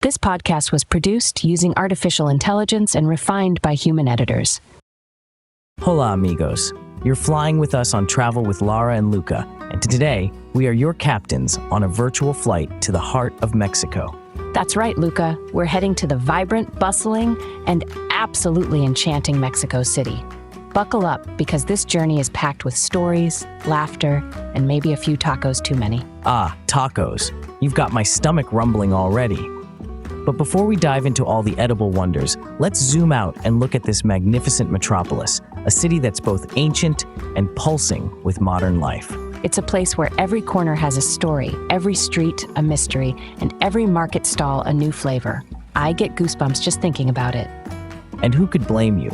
This podcast was produced using artificial intelligence and refined by human editors. Hola, amigos. You're flying with us on Travel with Lara and Luca, and today we are your captains on a virtual flight to the heart of Mexico. That's right, Luca. We're heading to the vibrant, bustling, and absolutely enchanting Mexico City. Buckle up, because this journey is packed with stories, laughter, and maybe a few tacos too many. Ah, tacos. You've got my stomach rumbling already. But before we dive into all the edible wonders, let's zoom out and look at this magnificent metropolis, a city that's both ancient and pulsing with modern life. It's a place where every corner has a story, every street a mystery, and every market stall a new flavor. I get goosebumps just thinking about it. And who could blame you?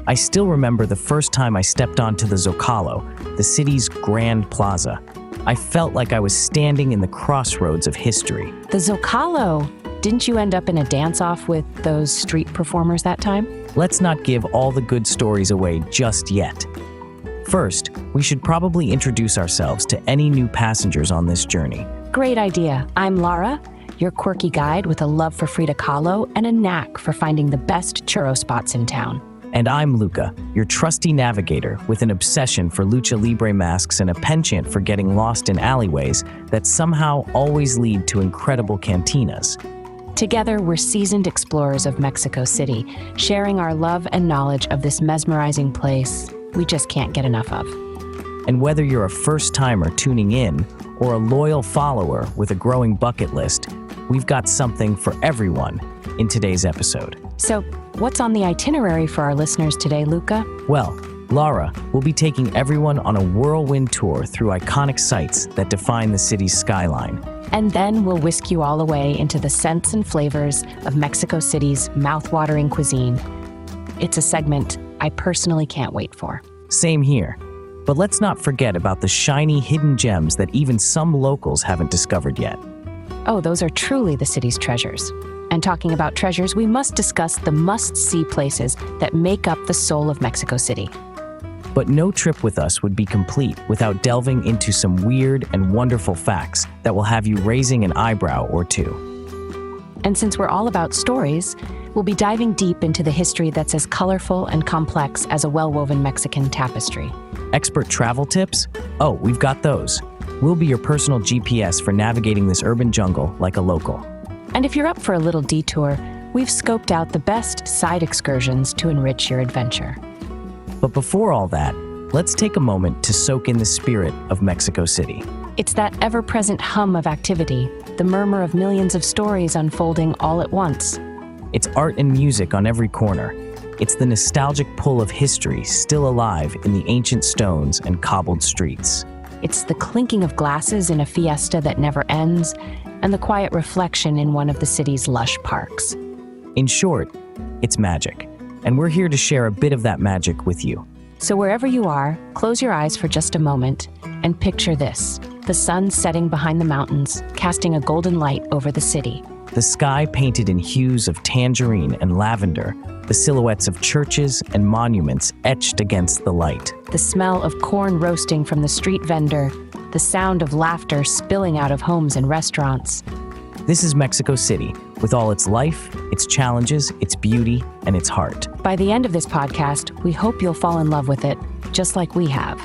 I still remember the first time I stepped onto the Zócalo, the city's grand plaza. I felt like I was standing in the crossroads of history. The Zócalo! Didn't you end up in a dance-off with those street performers that time? Let's not give all the good stories away just yet. First, we should probably introduce ourselves to any new passengers on this journey. Great idea. I'm Lara, your quirky guide with a love for Frida Kahlo and a knack for finding the best churro spots in town. And I'm Luca, your trusty navigator with an obsession for Lucha Libre masks and a penchant for getting lost in alleyways that somehow always lead to incredible cantinas. Together, we're seasoned explorers of Mexico City, sharing our love and knowledge of this mesmerizing place we just can't get enough of. And whether you're a first-timer tuning in or a loyal follower with a growing bucket list, we've got something for everyone in today's episode. So, what's on the itinerary for our listeners today, Luca? Well, Lara will be taking everyone on a whirlwind tour through iconic sites that define the city's skyline. And then we'll whisk you all away into the scents and flavors of Mexico City's mouth-watering cuisine. It's a segment I personally can't wait for. Same here. But let's not forget about the shiny hidden gems that even some locals haven't discovered yet. Oh, those are truly the city's treasures. And talking about treasures, we must discuss the must-see places that make up the soul of Mexico City. But no trip with us would be complete without delving into some weird and wonderful facts that will have you raising an eyebrow or two. And since we're all about stories, we'll be diving deep into the history that's as colorful and complex as a well-woven Mexican tapestry. Expert travel tips? Oh, we've got those. We'll be your personal GPS for navigating this urban jungle like a local. And if you're up for a little detour, we've scoped out the best side excursions to enrich your adventure. But before all that, let's take a moment to soak in the spirit of Mexico City. It's that ever-present hum of activity, the murmur of millions of stories unfolding all at once. It's art and music on every corner. It's the nostalgic pull of history still alive in the ancient stones and cobbled streets. It's the clinking of glasses in a fiesta that never ends, and the quiet reflection in one of the city's lush parks. In short, it's magic. And we're here to share a bit of that magic with you. So wherever you are, close your eyes for just a moment and picture this: the sun setting behind the mountains, casting a golden light over the city. The sky painted in hues of tangerine and lavender, the silhouettes of churches and monuments etched against the light. The smell of corn roasting from the street vendor, the sound of laughter spilling out of homes and restaurants. This is Mexico City, with all its life, its challenges, its beauty, and its heart. By the end of this podcast, we hope you'll fall in love with it, just like we have,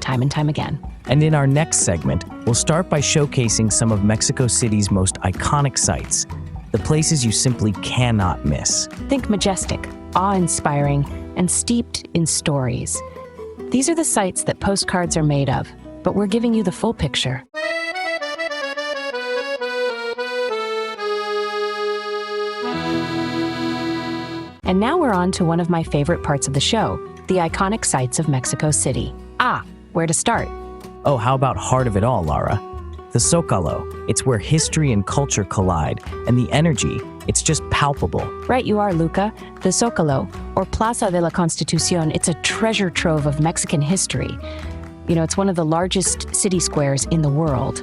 time and time again. And in our next segment, we'll start by showcasing some of Mexico City's most iconic sites, the places you simply cannot miss. Think majestic, awe-inspiring, and steeped in stories. These are the sites that postcards are made of, but we're giving you the full picture. And now we're on to one of my favorite parts of the show, the iconic sites of Mexico City. Where to start? Oh, how about heart of it all, Lara? The Zócalo. It's where history and culture collide, and the energy, it's just palpable. Right you are, Luca. The Zócalo, or Plaza de la Constitución, it's a treasure trove of Mexican history. You know, it's one of the largest city squares in the world.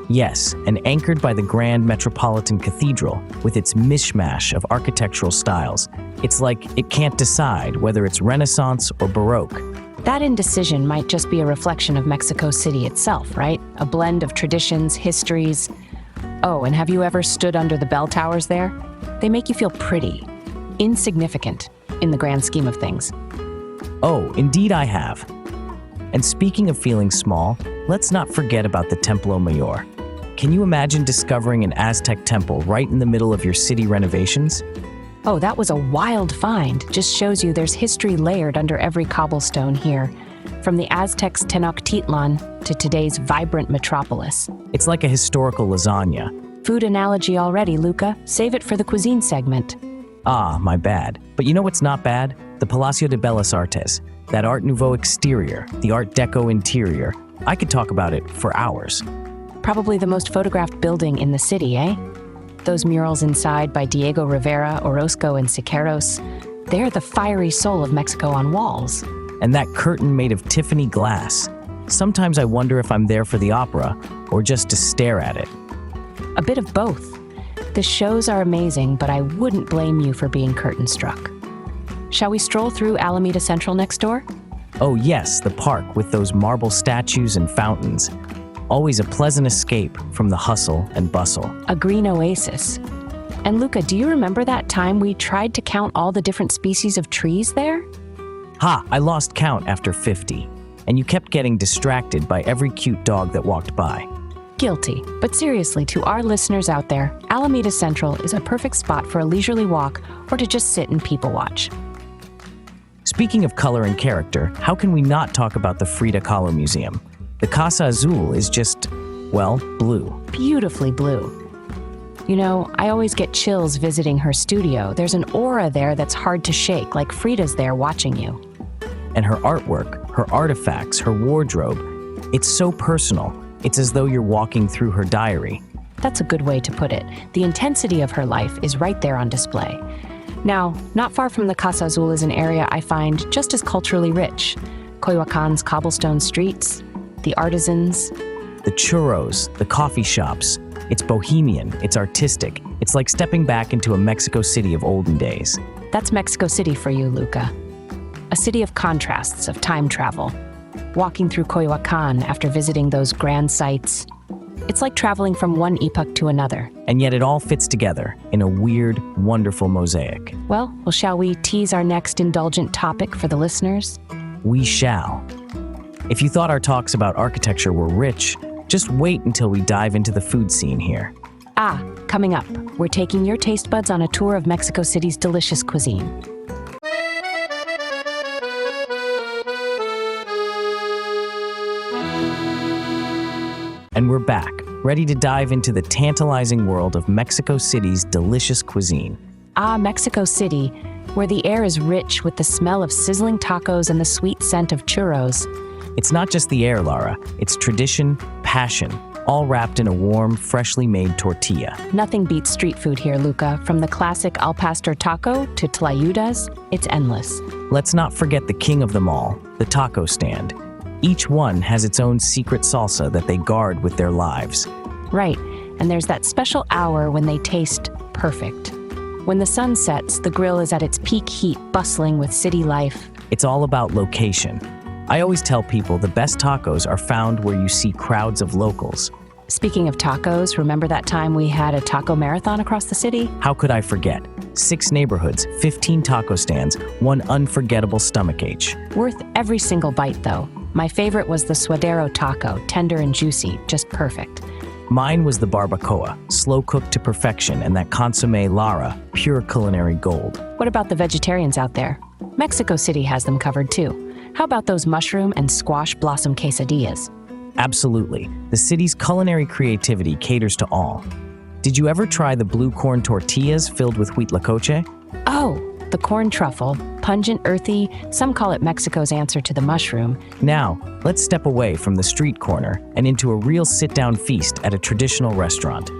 Yes, and anchored by the Grand Metropolitan Cathedral with its mishmash of architectural styles. It's like it can't decide whether it's Renaissance or Baroque. That indecision might just be a reflection of Mexico City itself, right? A blend of traditions, histories, Oh, and have you ever stood under the bell towers there? They make you feel pretty, insignificant in the grand scheme of things. Oh, indeed I have. And speaking of feeling small, let's not forget about the Templo Mayor. Can you imagine discovering an Aztec temple right in the middle of your city renovations? Oh, that was a wild find. Just shows you there's history layered under every cobblestone here, from the Aztecs' Tenochtitlan to today's vibrant metropolis. It's like a historical lasagna. Food analogy already, Luca. Save it for the cuisine segment. Ah, my bad. But you know what's not bad? The Palacio de Bellas Artes. That Art Nouveau exterior, the Art Deco interior. I could talk about it for hours. Probably the most photographed building in the city, eh? Those murals inside by Diego Rivera, Orozco, and Siqueiros, they're the fiery soul of Mexico on walls. And that curtain made of Tiffany glass. Sometimes I wonder if I'm there for the opera or just to stare at it. A bit of both. The shows are amazing, but I wouldn't blame you for being curtain-struck. Shall we stroll through Alameda Central next door? Oh yes, the park with those marble statues and fountains. Always a pleasant escape from the hustle and bustle. A green oasis. And Luca, do you remember that time we tried to count all the different species of trees there? Ha! I lost count after 50. And you kept getting distracted by every cute dog that walked by. Guilty. But seriously, to our listeners out there, Alameda Central is a perfect spot for a leisurely walk or to just sit and people watch. Speaking of color and character, how can we not talk about the Frida Kahlo Museum? The Casa Azul is just, well, blue. Beautifully blue. You know, I always get chills visiting her studio. There's an aura there that's hard to shake, like Frida's there watching you. And her artwork, her artifacts, her wardrobe, it's so personal. It's as though you're walking through her diary. That's a good way to put it. The intensity of her life is right there on display. Now, not far from the Casa Azul is an area I find just as culturally rich. Coyoacan's cobblestone streets, the artisans. The churros, the coffee shops. It's bohemian, it's artistic. It's like stepping back into a Mexico City of olden days. That's Mexico City for you, Luca. A city of contrasts, of time travel. Walking through Coyoacan after visiting those grand sites, it's like traveling from one epoch to another. And yet it all fits together in a weird, wonderful mosaic. Well, shall we tease our next indulgent topic for the listeners? We shall. If you thought our talks about architecture were rich, just wait until we dive into the food scene here. Coming up, we're taking your taste buds on a tour of Mexico City's delicious cuisine. And we're back, ready to dive into the tantalizing world of Mexico City's delicious cuisine. Mexico City, where the air is rich with the smell of sizzling tacos and the sweet scent of churros. It's not just the air, Lara. It's tradition, passion, all wrapped in a warm, freshly made tortilla. Nothing beats street food here, Luca. From the classic al pastor taco to tlayudas, it's endless. Let's not forget the king of them all, the taco stand. Each one has its own secret salsa that they guard with their lives. Right, and there's that special hour when they taste perfect. When the sun sets, the grill is at its peak heat, bustling with city life. It's all about location. I always tell people the best tacos are found where you see crowds of locals. Speaking of tacos, remember that time we had a taco marathon across the city? How could I forget? 6 neighborhoods, 15 taco stands, one unforgettable stomachache. Worth every single bite, though. My favorite was the suadero taco, tender and juicy, just perfect. Mine was the barbacoa, slow-cooked to perfection, and that consommé Lara, pure culinary gold. What about the vegetarians out there? Mexico City has them covered, too. How about those mushroom and squash blossom quesadillas? Absolutely. The city's culinary creativity caters to all. Did you ever try the blue corn tortillas filled with huitlacoche? Oh, the corn truffle, pungent, earthy, some call it Mexico's answer to the mushroom. Now, let's step away from the street corner and into a real sit-down feast at a traditional restaurant.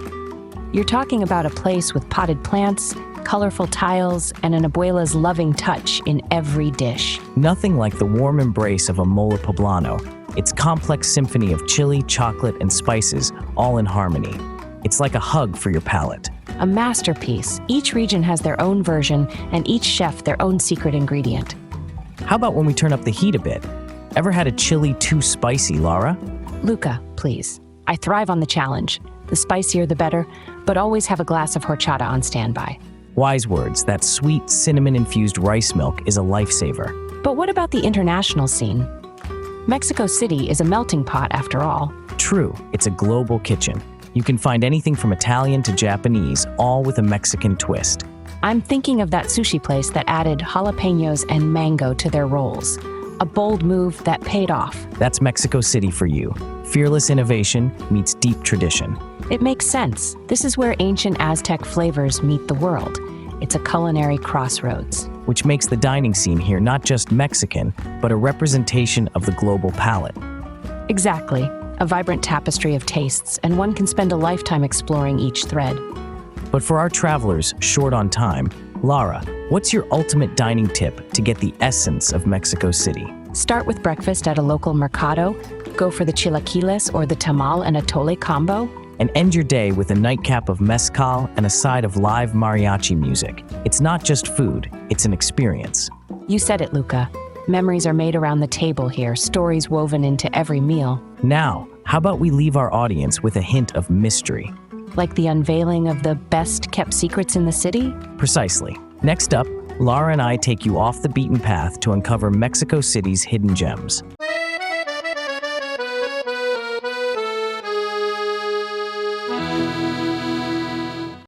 You're talking about a place with potted plants, colorful tiles, and an abuela's loving touch in every dish. Nothing like the warm embrace of a mole poblano. Its complex symphony of chili, chocolate, and spices, all in harmony. It's like a hug for your palate. A masterpiece. Each region has their own version, and each chef their own secret ingredient. How about when we turn up the heat a bit? Ever had a chili too spicy, Lara? Luca, please. I thrive on the challenge. The spicier the better, but always have a glass of horchata on standby. Wise words, that sweet cinnamon-infused rice milk is a lifesaver. But what about the international scene? Mexico City is a melting pot after all. True, it's a global kitchen. You can find anything from Italian to Japanese, all with a Mexican twist. I'm thinking of that sushi place that added jalapenos and mango to their rolls. A bold move that paid off. That's Mexico City for you. Fearless innovation meets deep tradition. It makes sense. This is where ancient Aztec flavors meet the world. It's a culinary crossroads. Which makes the dining scene here not just Mexican, but a representation of the global palate. Exactly. A vibrant tapestry of tastes, and one can spend a lifetime exploring each thread. But for our travelers short on time, Lara, what's your ultimate dining tip to get the essence of Mexico City? Start with breakfast at a local mercado, go for the chilaquiles or the tamal and atole combo, and end your day with a nightcap of mezcal and a side of live mariachi music. It's not just food, it's an experience. You said it, Luca. Memories are made around the table here, stories woven into every meal. Now, how about we leave our audience with a hint of mystery? Like the unveiling of the best-kept secrets in the city? Precisely. Next up, Lara and I take you off the beaten path to uncover Mexico City's hidden gems.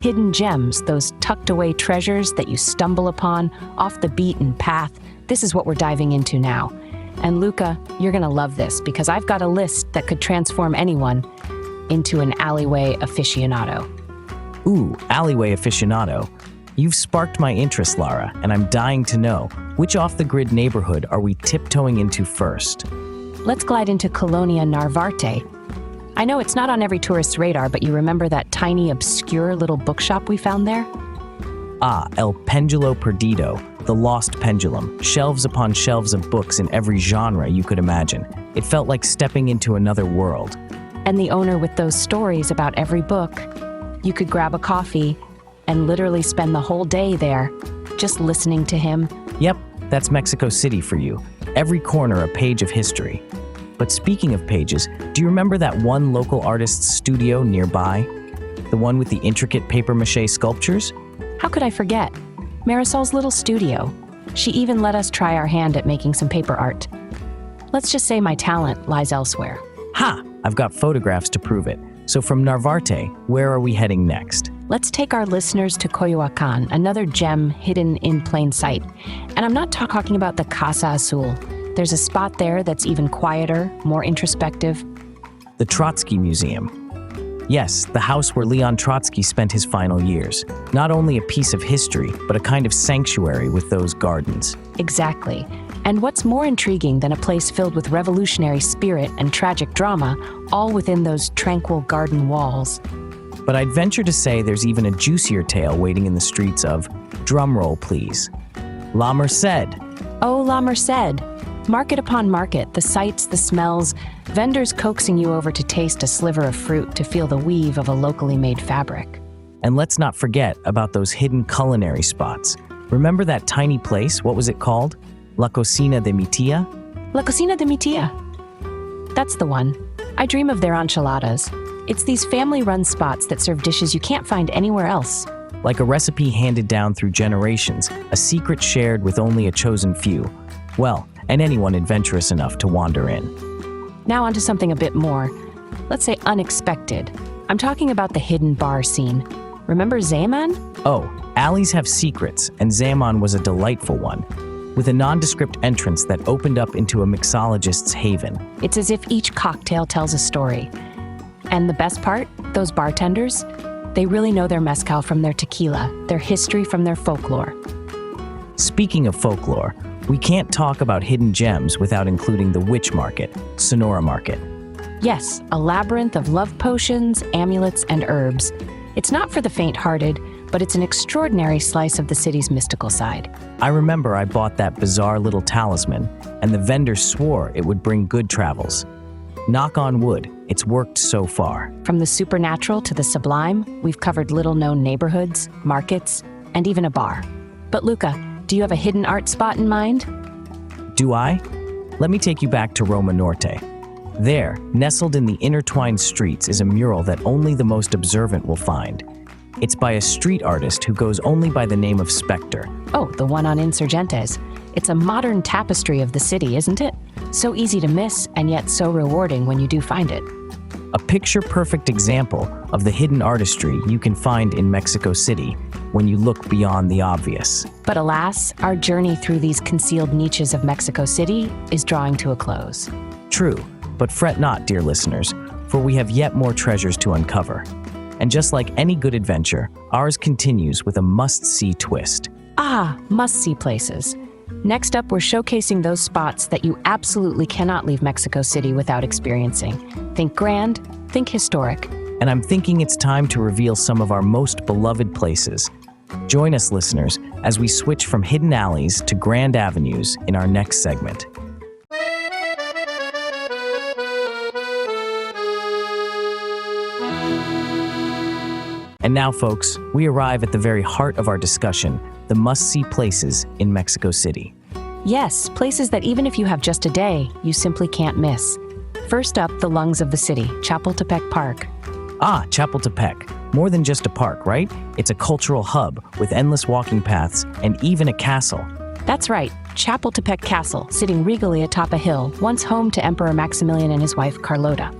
Hidden gems, those tucked-away treasures that you stumble upon off the beaten path. This is what we're diving into now. And Luca, you're gonna love this because I've got a list that could transform anyone into an alleyway aficionado. Ooh, alleyway aficionado. You've sparked my interest, Lara, and I'm dying to know, which off-the-grid neighborhood are we tiptoeing into first? Let's glide into Colonia Narvarte. I know it's not on every tourist's radar, but you remember that tiny, obscure little bookshop we found there? Ah, El Péndulo Perdido, the lost pendulum, shelves upon shelves of books in every genre you could imagine. It felt like stepping into another world. And the owner with those stories about every book. You could grab a coffee and literally spend the whole day there, just listening to him. Yep, that's Mexico City for you. Every corner a page of history. But speaking of pages, do you remember that one local artist's studio nearby? The one with the intricate papier-mâché sculptures? How could I forget? Marisol's little studio. She even let us try our hand at making some paper art. Let's just say my talent lies elsewhere. Ha! I've got photographs to prove it. So from Narvarte, where are we heading next? Let's take our listeners to Teotihuacan, another gem hidden in plain sight. And I'm not talking about the Casa Azul. There's a spot there that's even quieter, more introspective. The Trotsky Museum. Yes, the house where Leon Trotsky spent his final years. Not only a piece of history, but a kind of sanctuary with those gardens. Exactly. And what's more intriguing than a place filled with revolutionary spirit and tragic drama, all within those tranquil garden walls? But I'd venture to say there's even a juicier tale waiting in the streets of, drumroll please, La Merced. Oh, La Merced. Market upon market, the sights, the smells, vendors coaxing you over to taste a sliver of fruit, to feel the weave of a locally made fabric. And let's not forget about those hidden culinary spots. Remember that tiny place? What was it called? La Cocina de mi Tía? La Cocina de mi Tía. That's the one. I dream of their enchiladas. It's these family-run spots that serve dishes you can't find anywhere else. Like a recipe handed down through generations, a secret shared with only a chosen few. Well, and anyone adventurous enough to wander in. Now onto something a bit more, let's say unexpected. I'm talking about the hidden bar scene. Remember Zaman? Oh, alleys have secrets, and Zaman was a delightful one, with a nondescript entrance that opened up into a mixologist's haven. It's as if each cocktail tells a story. And the best part, those bartenders, they really know their mezcal from their tequila, their history from their folklore. Speaking of folklore, we can't talk about hidden gems without including the witch market, Sonora Market. Yes, a labyrinth of love potions, amulets, and herbs. It's not for the faint-hearted, but it's an extraordinary slice of the city's mystical side. I remember I bought that bizarre little talisman, and the vendor swore it would bring good travels. Knock on wood, it's worked so far. From the supernatural to the sublime, we've covered little-known neighborhoods, markets, and even a bar. But Luca, do you have a hidden art spot in mind? Do I? Let me take you back to Roma Norte. There, nestled in the intertwined streets, is a mural that only the most observant will find. It's by a street artist who goes only by the name of Spectre. Oh, the one on Insurgentes. It's a modern tapestry of the city, isn't it? So easy to miss, and yet so rewarding when you do find it. A picture-perfect example of the hidden artistry you can find in Mexico City when you look beyond the obvious. But alas, our journey through these concealed niches of Mexico City is drawing to a close. True, but fret not, dear listeners, for we have yet more treasures to uncover. And just like any good adventure, ours continues with a must-see twist. Ah, must-see places. Next up, we're showcasing those spots that you absolutely cannot leave Mexico City without experiencing. Think grand, think historic. And I'm thinking it's time to reveal some of our most beloved places. Join us, listeners, as we switch from hidden alleys to grand avenues in our next segment. And now, folks, we arrive at the very heart of our discussion, the must-see places in Mexico City. Yes, places that even if you have just a day, you simply can't miss. First up, the lungs of the city, Chapultepec Park. Ah, Chapultepec. More than just a park, right? It's a cultural hub with endless walking paths and even a castle. That's right, Chapultepec Castle, sitting regally atop a hill, once home to Emperor Maximilian and his wife Carlota.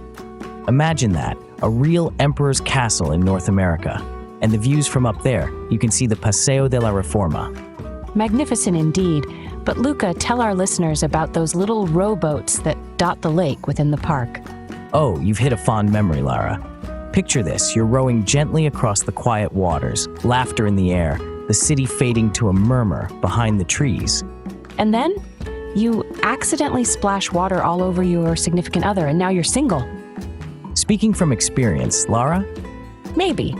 Imagine that, a real emperor's castle in North America. And the views from up there, you can see the Paseo de la Reforma. Magnificent indeed, but Luca, tell our listeners about those little rowboats that dot the lake within the park. Oh, you've hit a fond memory, Lara. Picture this, you're rowing gently across the quiet waters, laughter in the air, the city fading to a murmur behind the trees. And then, you accidentally splash water all over your significant other, and now you're single. Speaking from experience, Lara? Maybe.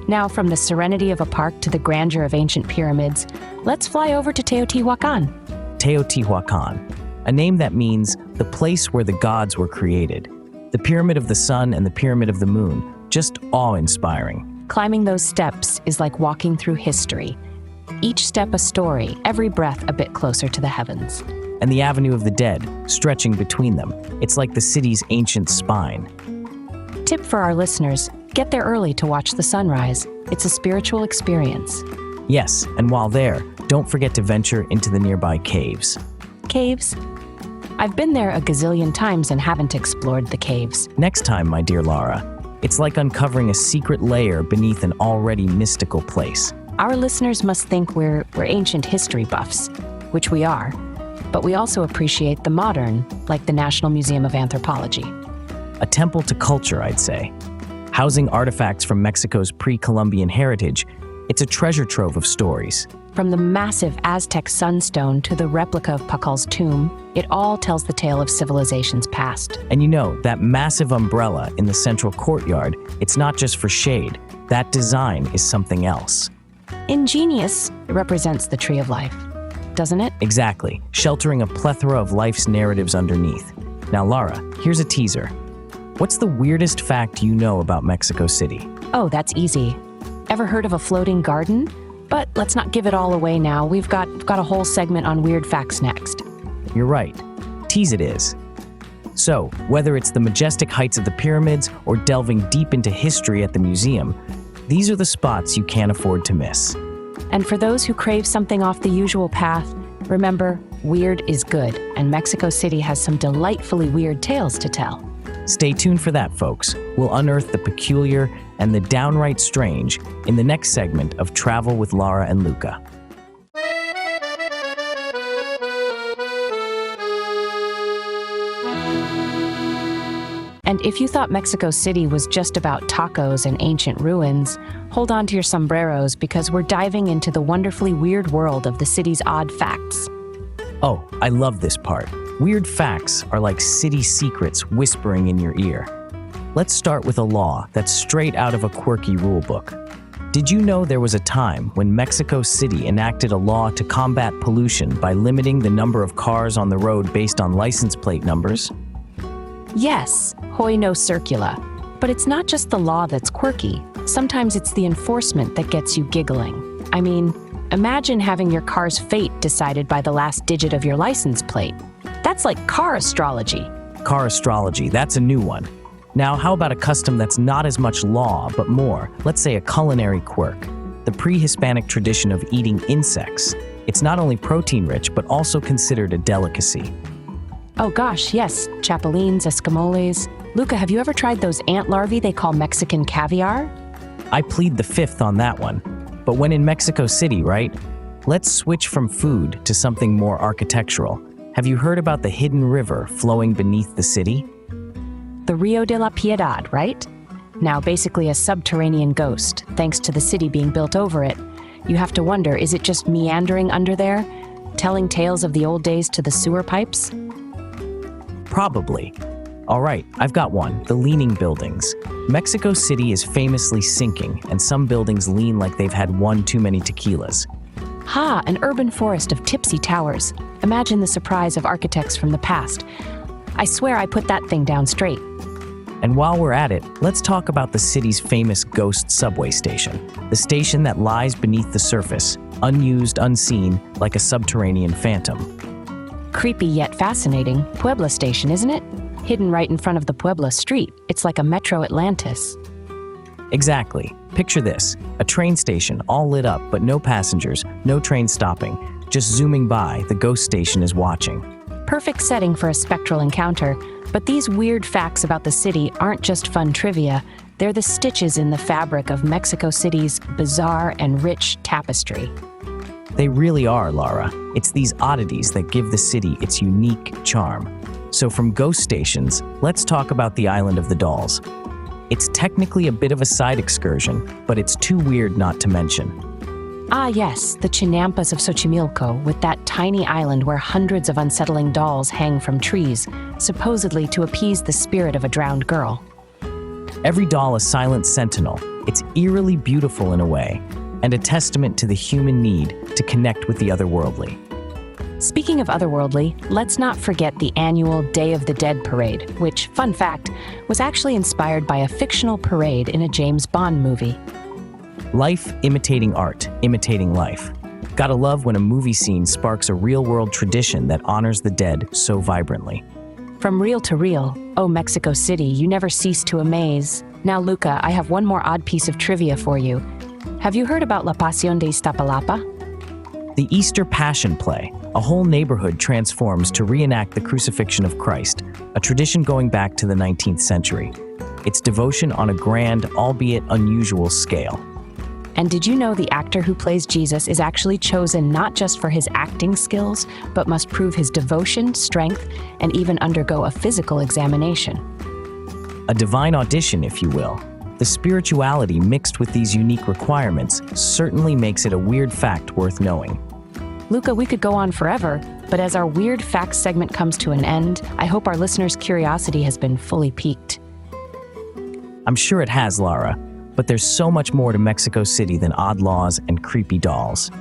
Now, from the serenity of a park to the grandeur of ancient pyramids, let's fly over to Teotihuacan. Teotihuacan, a name that means the place where the gods were created. The Pyramid of the Sun and the Pyramid of the Moon, just awe-inspiring. Climbing those steps is like walking through history. Each step a story, every breath a bit closer to the heavens. And the Avenue of the Dead, stretching between them. It's like the city's ancient spine. Tip for our listeners, get there early to watch the sunrise. It's a spiritual experience. Yes, and while there, don't forget to venture into the nearby caves. Caves? I've been there a gazillion times and haven't explored the caves. Next time, my dear Lara, it's like uncovering a secret layer beneath an already mystical place. Our listeners must think we're ancient history buffs, which we are, but we also appreciate the modern, like the National Museum of Anthropology. A temple to culture, I'd say. Housing artifacts from Mexico's pre-Columbian heritage, it's a treasure trove of stories. From the massive Aztec sunstone to the replica of Pakal's tomb, it all tells the tale of civilization's past. And you know, that massive umbrella in the central courtyard, it's not just for shade. That design is something else. Ingenious, it represents the tree of life, doesn't it? Exactly, sheltering a plethora of life's narratives underneath. Now, Lara, here's a teaser. What's the weirdest fact you know about Mexico City? Oh, that's easy. Ever heard of a floating garden? But let's not give it all away now. We've got a whole segment on weird facts next. You're right. Tease it is. So, whether it's the majestic heights of the pyramids or delving deep into history at the museum, these are the spots you can't afford to miss. And for those who crave something off the usual path, remember, weird is good, and Mexico City has some delightfully weird tales to tell. Stay tuned for that, folks. We'll unearth the peculiar and the downright strange in the next segment of Travel with Lara and Luca. And if you thought Mexico City was just about tacos and ancient ruins, hold on to your sombreros because we're diving into the wonderfully weird world of the city's odd facts. Oh, I love this part. Weird facts are like city secrets whispering in your ear. Let's start with a law that's straight out of a quirky rule book. Did you know there was a time when Mexico City enacted a law to combat pollution by limiting the number of cars on the road based on license plate numbers? Yes, hoy no circula. But it's not just the law that's quirky. Sometimes it's the enforcement that gets you giggling. I mean, imagine having your car's fate decided by the last digit of your license plate. That's like car astrology. car astrology, that's a new one. Now, how about a custom that's not as much law, but more, let's say a culinary quirk? The pre-Hispanic tradition of eating insects. It's not only protein-rich, but also considered a delicacy. Oh gosh, yes, chapulines, escamoles. Luca, have you ever tried those ant larvae they call Mexican caviar? I plead the fifth on that one. But when in Mexico City, right? Let's switch from food to something more architectural. Have you heard about the hidden river flowing beneath the city? The Rio de la Piedad, right? Now basically a subterranean ghost, thanks to the city being built over it. You have to wonder, is it just meandering under there, telling tales of the old days to the sewer pipes? Probably. All right, I've got one, the leaning buildings. Mexico City is famously sinking, and some buildings lean like they've had one too many tequilas. Ha, an urban forest of tipsy towers. Imagine the surprise of architects from the past. I swear I put that thing down straight. And while we're at it, let's talk about the city's famous ghost subway station. The station that lies beneath the surface, unused, unseen, like a subterranean phantom. Creepy yet fascinating. Puebla Station, isn't it? Hidden right in front of the Puebla street. It's like a Metro Atlantis. Exactly. Picture this, a train station all lit up, but no passengers, no train stopping. Just zooming by, the ghost station is watching. Perfect setting for a spectral encounter. But these weird facts about the city aren't just fun trivia. They're the stitches in the fabric of Mexico City's bizarre and rich tapestry. They really are, Lara. It's these oddities that give the city its unique charm. So from ghost stations, let's talk about the Island of the Dolls. It's technically a bit of a side excursion, but it's too weird not to mention. Ah yes, the Chinampas of Xochimilco, with that tiny island where hundreds of unsettling dolls hang from trees, supposedly to appease the spirit of a drowned girl. Every doll a silent sentinel. It's eerily beautiful in a way, and a testament to the human need to connect with the otherworldly. Speaking of otherworldly, let's not forget the annual Day of the Dead parade, which, fun fact, was actually inspired by a fictional parade in a James Bond movie. Life imitating art, imitating life. Gotta love when a movie scene sparks a real-world tradition that honors the dead so vibrantly. From reel to reel, oh Mexico City, you never cease to amaze. Now Luca, I have one more odd piece of trivia for you. Have you heard about La Pasión de Iztapalapa? The Easter Passion Play. A whole neighborhood transforms to reenact the crucifixion of Christ, a tradition going back to the 19th century. It's devotion on a grand, albeit unusual scale. And did you know the actor who plays Jesus is actually chosen not just for his acting skills, but must prove his devotion, strength, and even undergo a physical examination? A divine audition, if you will. The spirituality mixed with these unique requirements certainly makes it a weird fact worth knowing. Luca, we could go on forever, but as our Weird Facts segment comes to an end, I hope our listeners' curiosity has been fully piqued. I'm sure it has, Lara, but there's so much more to Mexico City than odd laws and creepy dolls.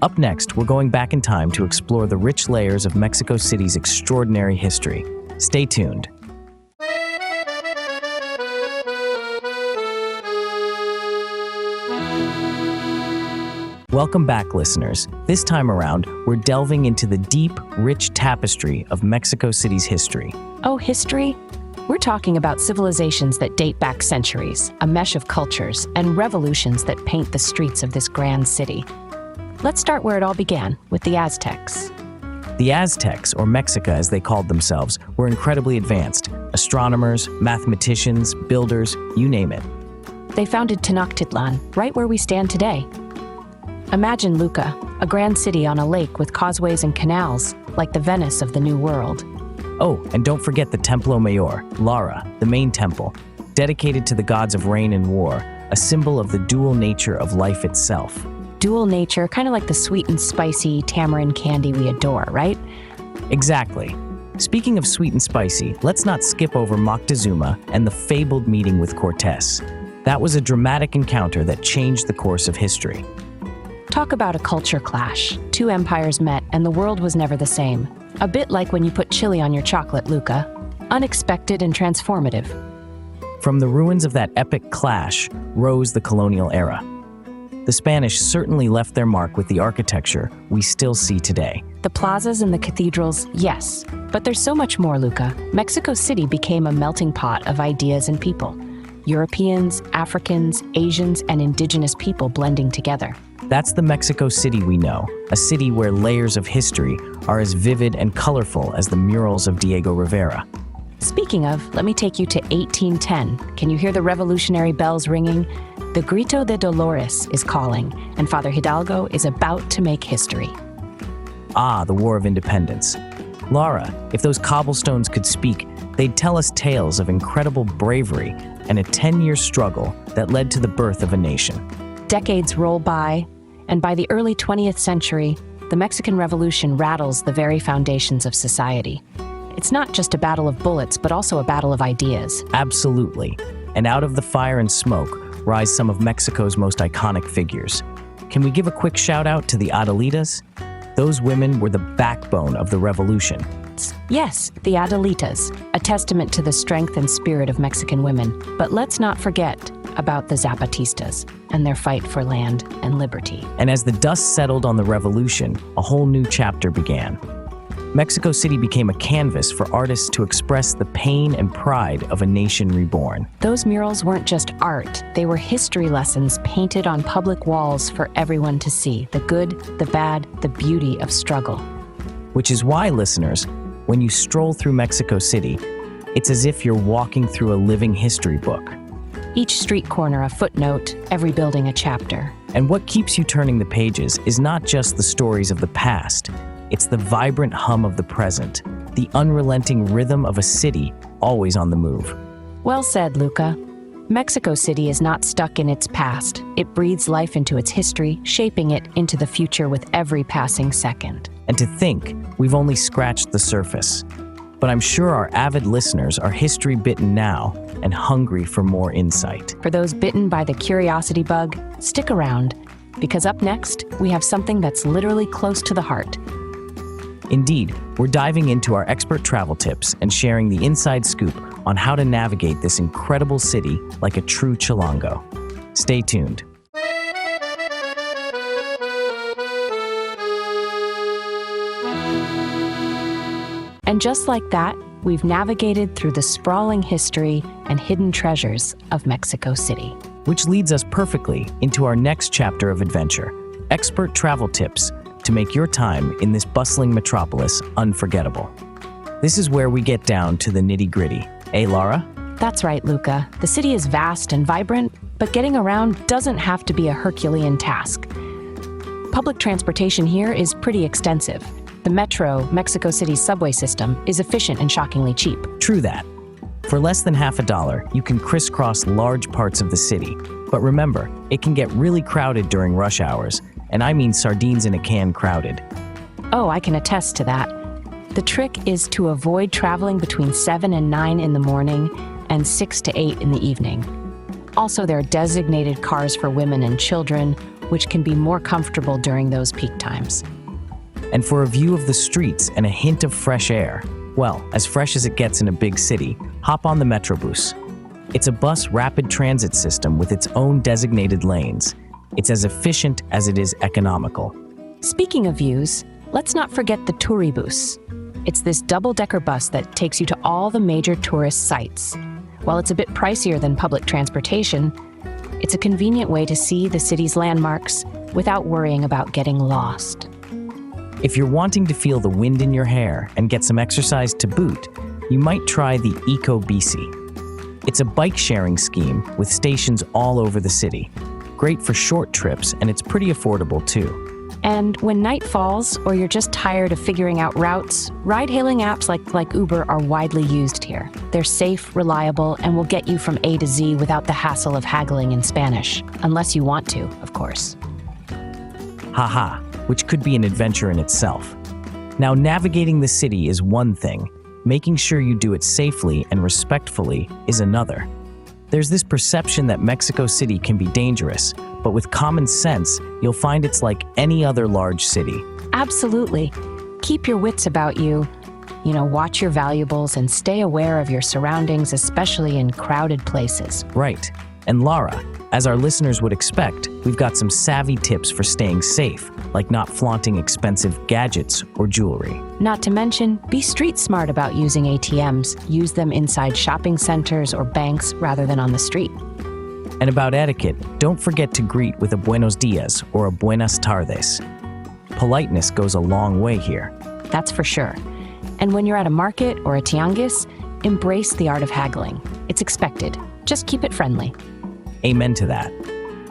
Up next, we're going back in time to explore the rich layers of Mexico City's extraordinary history. Stay tuned. Welcome back, listeners. This time around, we're delving into the deep, rich tapestry of Mexico City's history. Oh, history? We're talking about civilizations that date back centuries, a mesh of cultures, and revolutions that paint the streets of this grand city. Let's start where it all began, with the Aztecs. The Aztecs, or Mexica as they called themselves, were incredibly advanced. Astronomers, mathematicians, builders, you name it. They founded Tenochtitlan, right where we stand today. Imagine Luca, a grand city on a lake with causeways and canals, like the Venice of the New World. Oh, and don't forget the Templo Mayor, Lara, the main temple, dedicated to the gods of rain and war, a symbol of the dual nature of life itself. Dual nature, kind of like the sweet and spicy tamarind candy we adore, right? Exactly. Speaking of sweet and spicy, let's not skip over Moctezuma and the fabled meeting with Cortés. That was a dramatic encounter that changed the course of history. Talk about a culture clash. Two empires met and the world was never the same. A bit like when you put chili on your chocolate, Luca. Unexpected and transformative. From the ruins of that epic clash rose the colonial era. The Spanish certainly left their mark with the architecture we still see today. The plazas and the cathedrals, yes. But there's so much more, Luca. Mexico City became a melting pot of ideas and people. Europeans, Africans, Asians, and indigenous people blending together. That's the Mexico City we know, a city where layers of history are as vivid and colorful as the murals of Diego Rivera. Speaking of, let me take you to 1810. Can you hear the revolutionary bells ringing? The Grito de Dolores is calling, and Father Hidalgo is about to make history. Ah, the War of Independence. Lara, if those cobblestones could speak, they'd tell us tales of incredible bravery and a 10-year struggle that led to the birth of a nation. Decades roll by, and by the early 20th century, the Mexican Revolution rattles the very foundations of society. It's not just a battle of bullets, but also a battle of ideas. Absolutely. And out of the fire and smoke rise some of Mexico's most iconic figures. Can we give a quick shout out to the Adelitas? Those women were the backbone of the revolution. Yes, the Adelitas, a testament to the strength and spirit of Mexican women. But let's not forget about the Zapatistas and their fight for land and liberty. And as the dust settled on the revolution, a whole new chapter began. Mexico City became a canvas for artists to express the pain and pride of a nation reborn. Those murals weren't just art, they were history lessons painted on public walls for everyone to see, the good, the bad, the beauty of struggle. Which is why, listeners, when you stroll through Mexico City, it's as if you're walking through a living history book. Each street corner a footnote, every building a chapter. And what keeps you turning the pages is not just the stories of the past, it's the vibrant hum of the present, the unrelenting rhythm of a city always on the move. Well said, Luca. Mexico City is not stuck in its past. It breathes life into its history, shaping it into the future with every passing second. And to think, we've only scratched the surface. But I'm sure our avid listeners are history-bitten now and hungry for more insight. For those bitten by the curiosity bug, stick around, because up next, we have something that's literally close to the heart. Indeed, we're diving into our expert travel tips and sharing the inside scoop on how to navigate this incredible city like a true chilango. Stay tuned. And just like that, we've navigated through the sprawling history and hidden treasures of Mexico City. Which leads us perfectly into our next chapter of adventure, expert travel tips to make your time in this bustling metropolis unforgettable. This is where we get down to the nitty-gritty. Eh, Lara? That's right, Luca. The city is vast and vibrant, but getting around doesn't have to be a Herculean task. Public transportation here is pretty extensive. The Metro, Mexico City's subway system, is efficient and shockingly cheap. True that. For less than $50, you can crisscross large parts of the city. But remember, it can get really crowded during rush hours, and I mean sardines in a can crowded. Oh, I can attest to that. The trick is to avoid traveling between 7 and 9 in the morning and 6 to 8 in the evening. Also, there are designated cars for women and children, which can be more comfortable during those peak times. And for a view of the streets and a hint of fresh air, well, as fresh as it gets in a big city, hop on the Metrobus. It's a bus rapid transit system with its own designated lanes. It's as efficient as it is economical. Speaking of views, let's not forget the Turibus. It's this double-decker bus that takes you to all the major tourist sites. While it's a bit pricier than public transportation, it's a convenient way to see the city's landmarks without worrying about getting lost. If you're wanting to feel the wind in your hair and get some exercise to boot, you might try the Eco Bici. It's a bike-sharing scheme with stations all over the city. Great for short trips, and it's pretty affordable too. And when night falls, or you're just tired of figuring out routes, ride-hailing apps like Uber are widely used here. They're safe, reliable, and will get you from A to Z without the hassle of haggling in Spanish. Unless you want to, of course. Haha, which could be an adventure in itself. Now, navigating the city is one thing. Making sure you do it safely and respectfully is another. There's this perception that Mexico City can be dangerous, but with common sense, you'll find it's like any other large city. Absolutely. Keep your wits about you. Watch your valuables and stay aware of your surroundings, especially in crowded places. Right. And Lara, as our listeners would expect, we've got some savvy tips for staying safe, like not flaunting expensive gadgets or jewelry. Not to mention, be street smart about using ATMs. Use them inside shopping centers or banks rather than on the street. And about etiquette, don't forget to greet with a buenos dias or a buenas tardes. Politeness goes a long way here. That's for sure. And when you're at a market or a tianguis, embrace the art of haggling. It's expected. Just keep it friendly. Amen to that.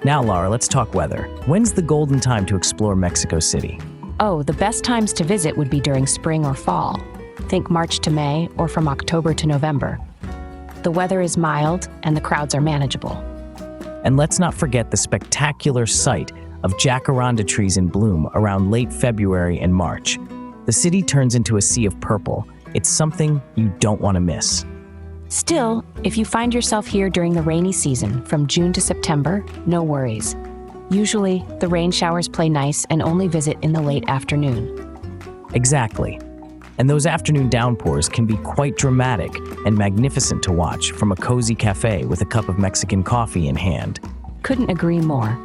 Now, Lara, let's talk weather. When's the golden time to explore Mexico City? Oh, the best times to visit would be during spring or fall. Think March to May or from October to November. The weather is mild and the crowds are manageable. And let's not forget the spectacular sight of jacaranda trees in bloom around late February and March. The city turns into a sea of purple. It's something you don't want to miss. Still, if you find yourself here during the rainy season, from June to September, no worries. Usually, the rain showers play nice and only visit in the late afternoon. Exactly. And those afternoon downpours can be quite dramatic and magnificent to watch from a cozy cafe with a cup of Mexican coffee in hand. Couldn't agree more.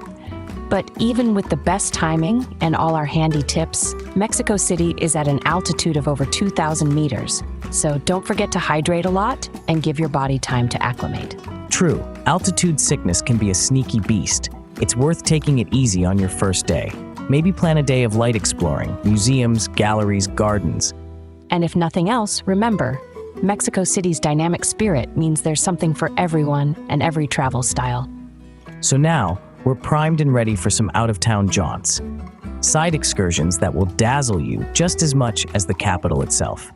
But even with the best timing and all our handy tips, Mexico City is at an altitude of over 2,000 meters. So don't forget to hydrate a lot and give your body time to acclimate. True, altitude sickness can be a sneaky beast. It's worth taking it easy on your first day. Maybe plan a day of light exploring, museums, galleries, gardens. And if nothing else, remember, Mexico City's dynamic spirit means there's something for everyone and every travel style. So now, we're primed and ready for some out-of-town jaunts. Side excursions that will dazzle you just as much as the capital itself.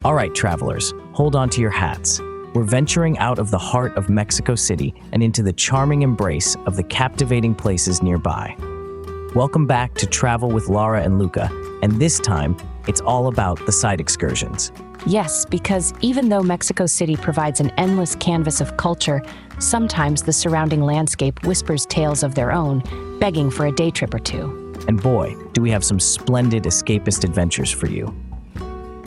All right, travelers, hold on to your hats. We're venturing out of the heart of Mexico City and into the charming embrace of the captivating places nearby. Welcome back to Travel with Lara and Luca, and this time, it's all about the side excursions. Yes, because even though Mexico City provides an endless canvas of culture, sometimes the surrounding landscape whispers tales of their own, begging for a day trip or two. And boy, do we have some splendid escapist adventures for you.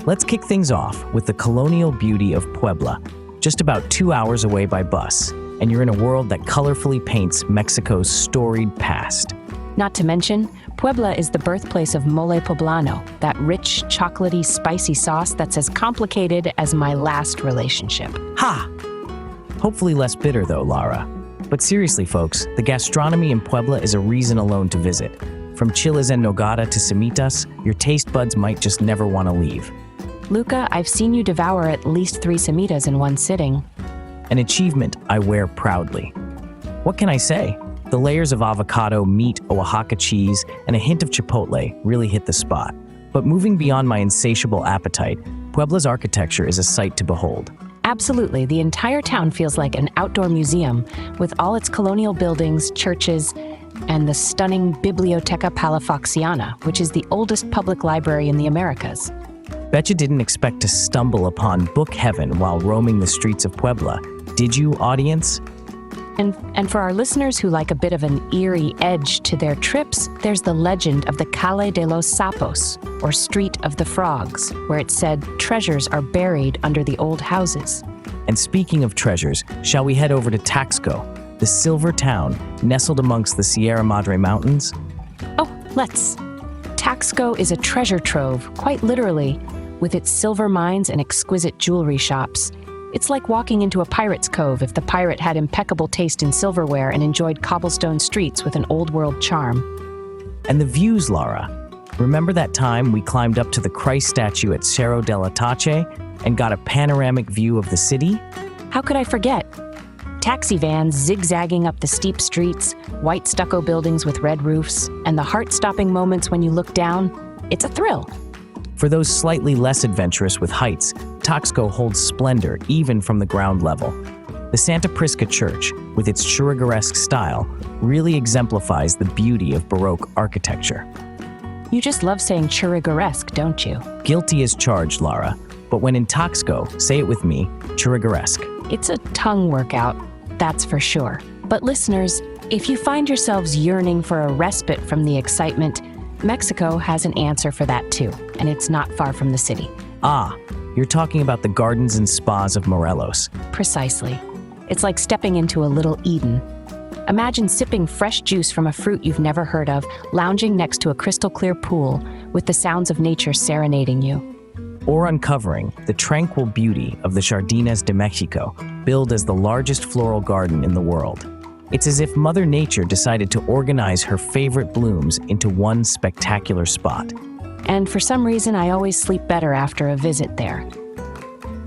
Let's kick things off with the colonial beauty of Puebla, just about 2 hours away by bus, and you're in a world that colorfully paints Mexico's storied past. Not to mention, Puebla is the birthplace of mole poblano, that rich, chocolatey, spicy sauce that's as complicated as my last relationship. Ha! Hopefully less bitter though, Lara. But seriously, folks, the gastronomy in Puebla is a reason alone to visit. From chiles en nogada to semitas, your taste buds might just never want to leave. Luca, I've seen you devour at least 3 semitas in one sitting. An achievement I wear proudly. What can I say? The layers of avocado, meat, Oaxaca cheese, and a hint of chipotle really hit the spot. But moving beyond my insatiable appetite, Puebla's architecture is a sight to behold. Absolutely, the entire town feels like an outdoor museum, with all its colonial buildings, churches, and the stunning Biblioteca Palafoxiana, which is the oldest public library in the Americas. Bet you didn't expect to stumble upon book heaven while roaming the streets of Puebla, did you, audience? And for our listeners who like a bit of an eerie edge to their trips, there's the legend of the Calle de los Sapos, or Street of the Frogs, where it said treasures are buried under the old houses. And speaking of treasures, shall we head over to Taxco, the silver town nestled amongst the Sierra Madre Mountains? Oh, let's. Taxco is a treasure trove, quite literally, with its silver mines and exquisite jewelry shops. It's like walking into a pirate's cove if the pirate had impeccable taste in silverware and enjoyed cobblestone streets with an old-world charm. And the views, Lara. Remember that time we climbed up to the Christ statue at Cerro del Atache and got a panoramic view of the city? How could I forget? Taxi vans zigzagging up the steep streets, white stucco buildings with red roofs, and the heart-stopping moments when you look down. It's a thrill. For those slightly less adventurous with heights, Taxco holds splendor even from the ground level. The Santa Prisca Church, with its Churrigueresque style, really exemplifies the beauty of Baroque architecture. You just love saying Churrigueresque, don't you? Guilty as charged, Lara. But when in Taxco, say it with me, Churrigueresque. It's a tongue workout, that's for sure. But listeners, if you find yourselves yearning for a respite from the excitement, Mexico has an answer for that too, and it's not far from the city. Ah, you're talking about the gardens and spas of Morelos. Precisely. It's like stepping into a little Eden. Imagine sipping fresh juice from a fruit you've never heard of, lounging next to a crystal-clear pool with the sounds of nature serenading you. Or uncovering the tranquil beauty of the Jardines de Mexico, billed as the largest floral garden in the world. It's as if Mother Nature decided to organize her favorite blooms into one spectacular spot. And for some reason, I always sleep better after a visit there.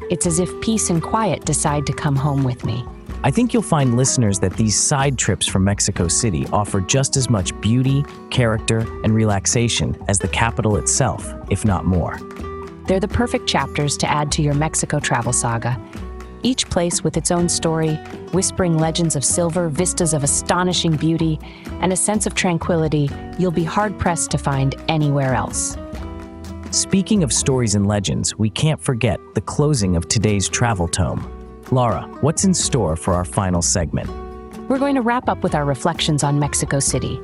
It's as if peace and quiet decide to come home with me. I think you'll find, listeners, that these side trips from Mexico City offer just as much beauty, character, and relaxation as the capital itself, if not more. They're the perfect chapters to add to your Mexico travel saga. Each place with its own story, whispering legends of silver, vistas of astonishing beauty, and a sense of tranquility you'll be hard-pressed to find anywhere else. Speaking of stories and legends, we can't forget the closing of today's travel tome. Lara, what's in store for our final segment? We're going to wrap up with our reflections on Mexico City,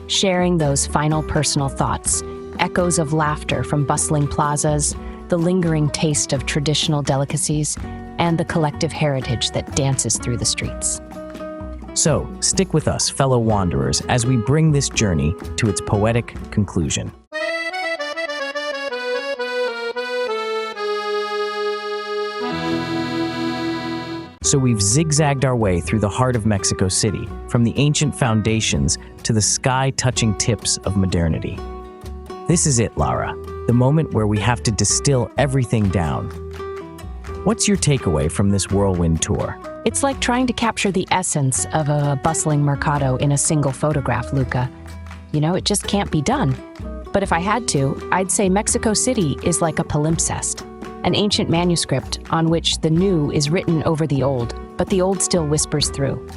sharing those final personal thoughts, echoes of laughter from bustling plazas, the lingering taste of traditional delicacies, and the collective heritage that dances through the streets. So, stick with us, fellow wanderers, as we bring this journey to its poetic conclusion. So we've zigzagged our way through the heart of Mexico City, from the ancient foundations to the sky-touching tips of modernity. This is it, Lara, the moment where we have to distill everything down. What's your takeaway from this whirlwind tour? It's like trying to capture the essence of a bustling mercado in a single photograph, Luca. You know, it just can't be done. But if I had to, I'd say Mexico City is like a palimpsest, an ancient manuscript on which the new is written over the old, but the old still whispers through.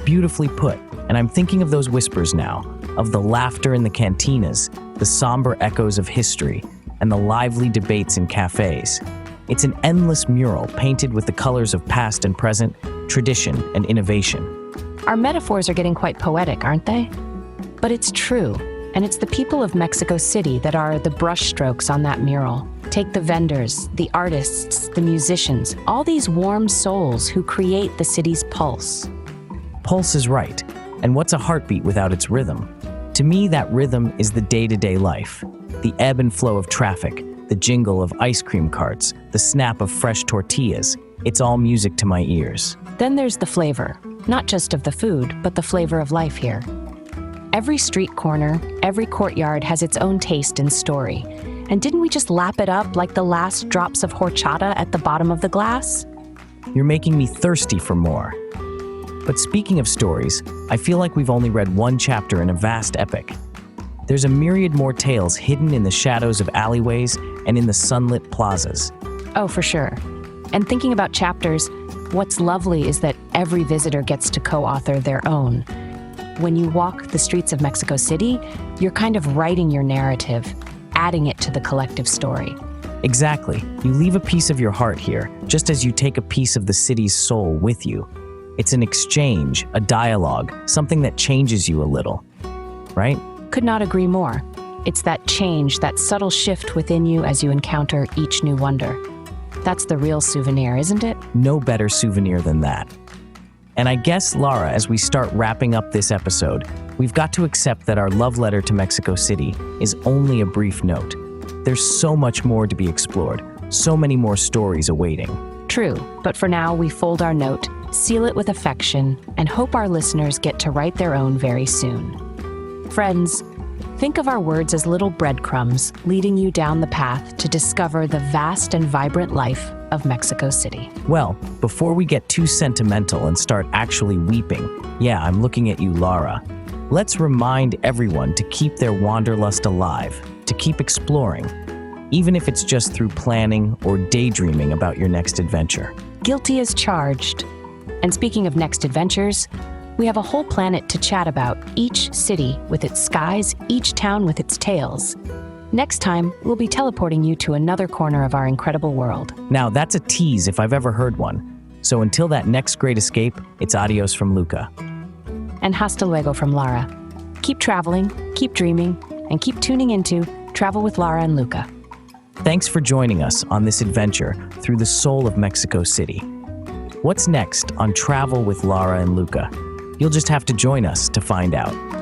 Beautifully put, and I'm thinking of those whispers now, of the laughter in the cantinas, the somber echoes of history, and the lively debates in cafes. It's an endless mural painted with the colors of past and present, tradition and innovation. Our metaphors are getting quite poetic, aren't they? But it's true, and it's the people of Mexico City that are the brushstrokes on that mural. Take the vendors, the artists, the musicians, all these warm souls who create the city's pulse. Pulse is right, and what's a heartbeat without its rhythm? To me, that rhythm is the day-to-day life, the ebb and flow of traffic, the jingle of ice cream carts, the snap of fresh tortillas. It's all music to my ears. Then there's the flavor, not just of the food, but the flavor of life here. Every street corner, every courtyard has its own taste and story. And didn't we just lap it up like the last drops of horchata at the bottom of the glass? You're making me thirsty for more. But speaking of stories, I feel like we've only read one chapter in a vast epic. There's a myriad more tales hidden in the shadows of alleyways and in the sunlit plazas. Oh, for sure. And thinking about chapters, what's lovely is that every visitor gets to co-author their own. When you walk the streets of Mexico City, you're kind of writing your narrative, adding it to the collective story. Exactly. You leave a piece of your heart here, just as you take a piece of the city's soul with you. It's an exchange, a dialogue, something that changes you a little, right? Could not agree more. It's that change, that subtle shift within you as you encounter each new wonder. That's the real souvenir, isn't it? No better souvenir than that. And I guess, Lara, as we start wrapping up this episode, we've got to accept that our love letter to Mexico City is only a brief note. There's so much more to be explored, so many more stories awaiting. True, but for now we fold our note, seal it with affection, and hope our listeners get to write their own very soon. Friends, think of our words as little breadcrumbs leading you down the path to discover the vast and vibrant life of Mexico City. Well, before we get too sentimental and start actually weeping, yeah, I'm looking at you, Lara, let's remind everyone to keep their wanderlust alive, to keep exploring, even if it's just through planning or daydreaming about your next adventure. Guilty as charged. And speaking of next adventures, we have a whole planet to chat about, each city with its skies, each town with its tales. Next time, we'll be teleporting you to another corner of our incredible world. Now, that's a tease if I've ever heard one. So until that next great escape, it's adios from Luca. And hasta luego from Lara. Keep traveling, keep dreaming, and keep tuning into Travel with Lara and Luca. Thanks for joining us on this adventure through the soul of Mexico City. What's next on Travel with Lara and Luca? You'll just have to join us to find out.